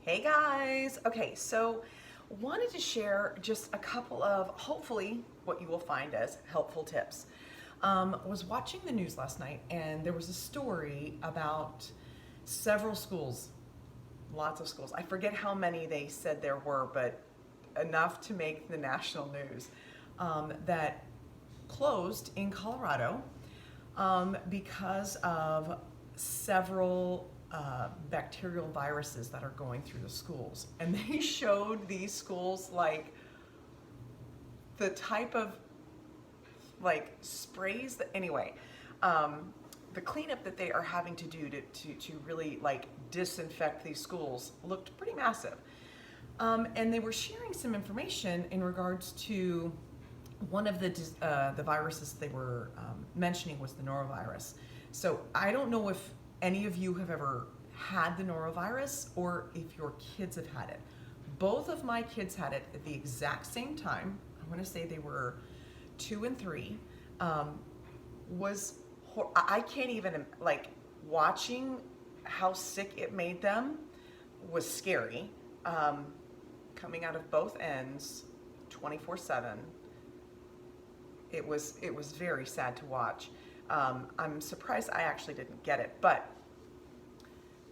Hey guys! Okay, so wanted to share just a couple of, hopefully, what you will find as helpful tips. Was watching the news last night and there was a story about several schools, lots of schools. I forget how many they said there were, but enough to make the national news, that closed in Colorado because of several bacterial viruses that are going through the schools. And they showed these schools like the type of like sprays that, anyway, the cleanup that they are having to do to really like disinfect these schools looked pretty massive. And they were sharing some information in regards to one of the viruses they were mentioning was the Norovirus. So I don't know if any of you have ever had the Norovirus or if your kids have had it. Both of my kids had it at the exact same time. I want to say they were 2 and 3. I can't even, like, watching how sick it made them was scary. Coming out of both ends 24/7. It was very sad to watch. I'm surprised I actually didn't get it, but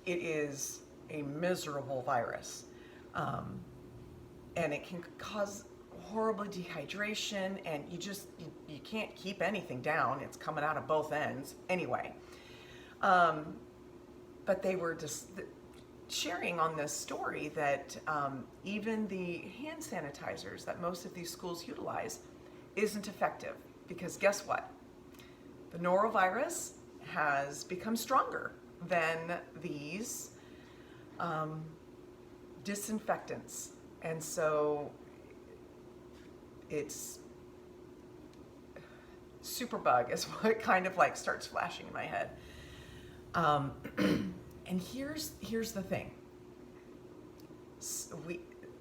it is a miserable virus. And it can cause horrible dehydration, and you can't keep anything down. It's coming out of both ends anyway. But they were just sharing on this story that even the hand sanitizers that most of these schools utilize isn't effective, because guess what? The norovirus has become stronger than these disinfectants, and so it's Superbug is what kind of like starts flashing in my head. And here's the thing.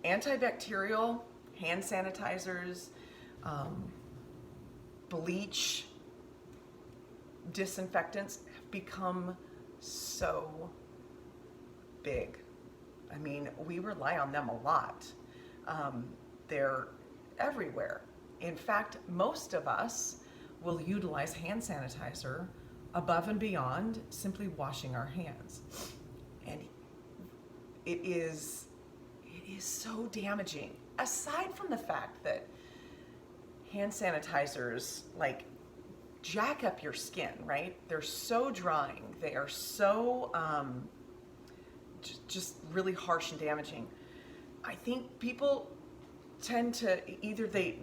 Antibacterial hand sanitizers, bleach, disinfectants have become so big. I mean, we rely on them a lot. They're everywhere. In fact, most of us will utilize hand sanitizer above and beyond simply washing our hands. And it is so damaging. Aside from the fact that hand sanitizers like jack up your skin, right? They're so drying. They are so just really harsh and damaging. I think people tend to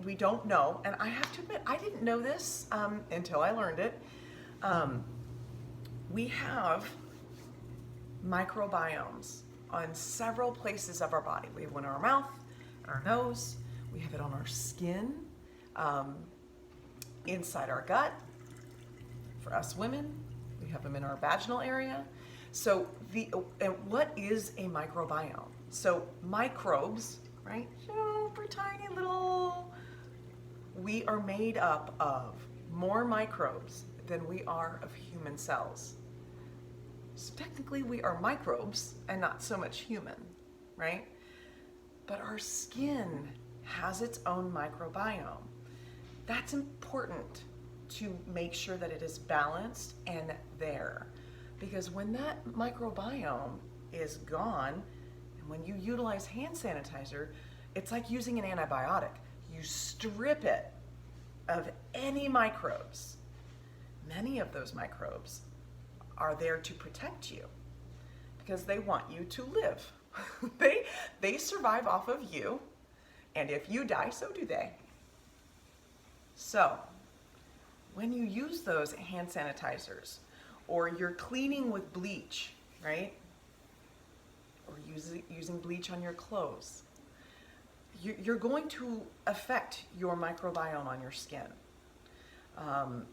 we don't know, and I have to admit I didn't know this until I learned it. We have microbiomes on several places of our body. We have one in our mouth, our nose. We have it on our skin, inside our gut. For us women, we have them in our vaginal area. So and what is a microbiome? So microbes, right? Super tiny little. We are made up of more microbes than we are of human cells. So technically we are microbes and not so much human, right? But our skin has its own microbiome. That's important to make sure that it is balanced and there. Because when that microbiome is gone, and when you utilize hand sanitizer, it's like using an antibiotic. You strip it of any microbes. Many of those microbes are there to protect you because they want you to live. They survive off of you, and if you die, so do they. So when you use those hand sanitizers, or you're cleaning with bleach, right? Or using bleach on your clothes, you're going to affect your microbiome on your skin.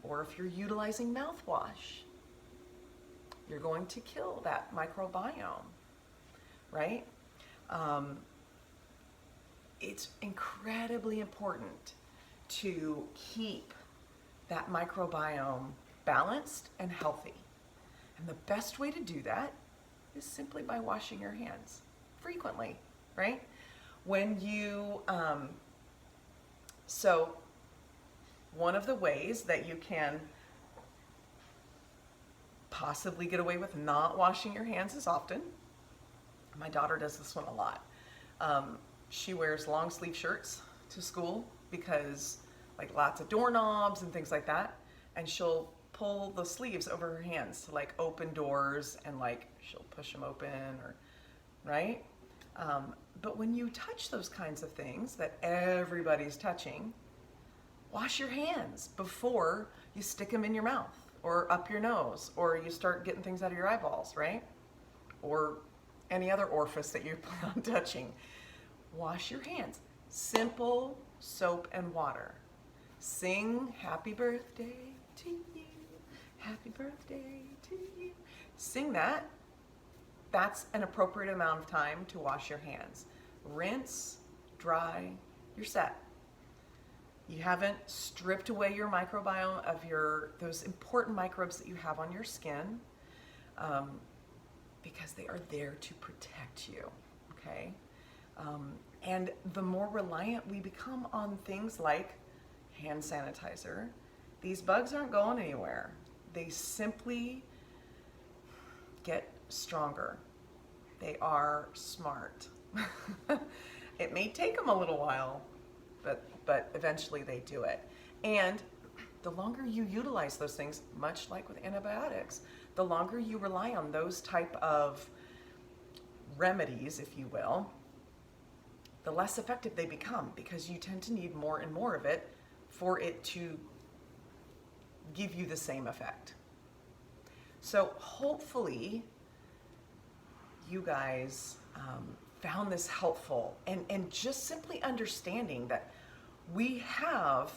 Or if you're utilizing mouthwash, you're going to kill that microbiome, right? It's incredibly important to keep that microbiome balanced and healthy. And the best way to do that is simply by washing your hands. frequently, right? When you, so one of the ways that you can possibly get away with not washing your hands as often, my daughter does this one a lot. She wears long sleeve shirts to school because like lots of doorknobs and things like that, and she'll pull the sleeves over her hands to like open doors, and like she'll push them open, or right. But when you touch those kinds of things that everybody's touching, wash your hands before you stick them in your mouth or up your nose, or you start getting things out of your eyeballs, right? Or any other orifice that you plan on touching. Wash your hands. Simple soap and water. Sing happy birthday to you, happy birthday to you. Sing that. That's an appropriate amount of time to wash your hands. Rinse, dry, you're set. You haven't stripped away your microbiome of those important microbes that you have on your skin, because they are there to protect you, okay? And the more reliant we become on things like hand sanitizer, these bugs aren't going anywhere. They simply get stronger. They are smart. It may take them a little while, but eventually they do it. And the longer you utilize those things, much like with antibiotics, the longer you rely on those type of remedies, if you will, the less effective they become, because you tend to need more and more of it for it to give you the same effect. So hopefully you guys found this helpful, and just simply understanding that we have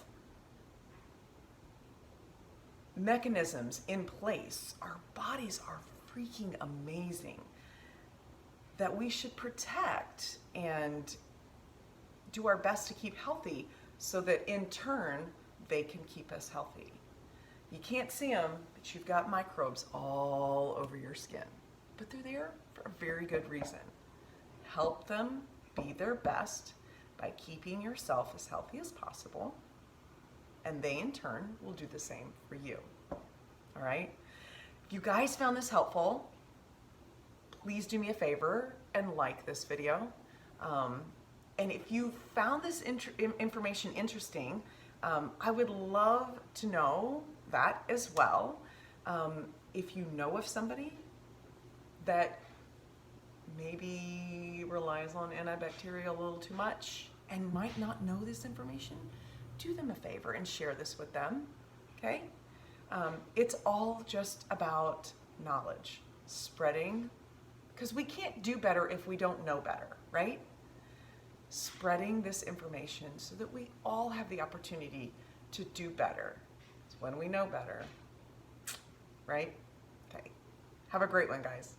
mechanisms in place. Our bodies are freaking amazing that we should protect and do our best to keep healthy, so that in turn they can keep us healthy. You can't see them, but you've got microbes all over your skin, but they're there for a very good reason. Help them be their best by keeping yourself as healthy as possible, and they in turn will do the same for you. All right? If you guys found this helpful, please do me a favor and like this video. And if you found this information interesting, I would love to know that as well. If you know of somebody that maybe relies on antibacterial a little too much and might not know this information, do them a favor and share this with them, okay? It's all just about knowledge, spreading, because we can't do better if we don't know better, right? Spreading this information so that we all have the opportunity to do better. It's when we know better, right? Okay. Have a great one, guys.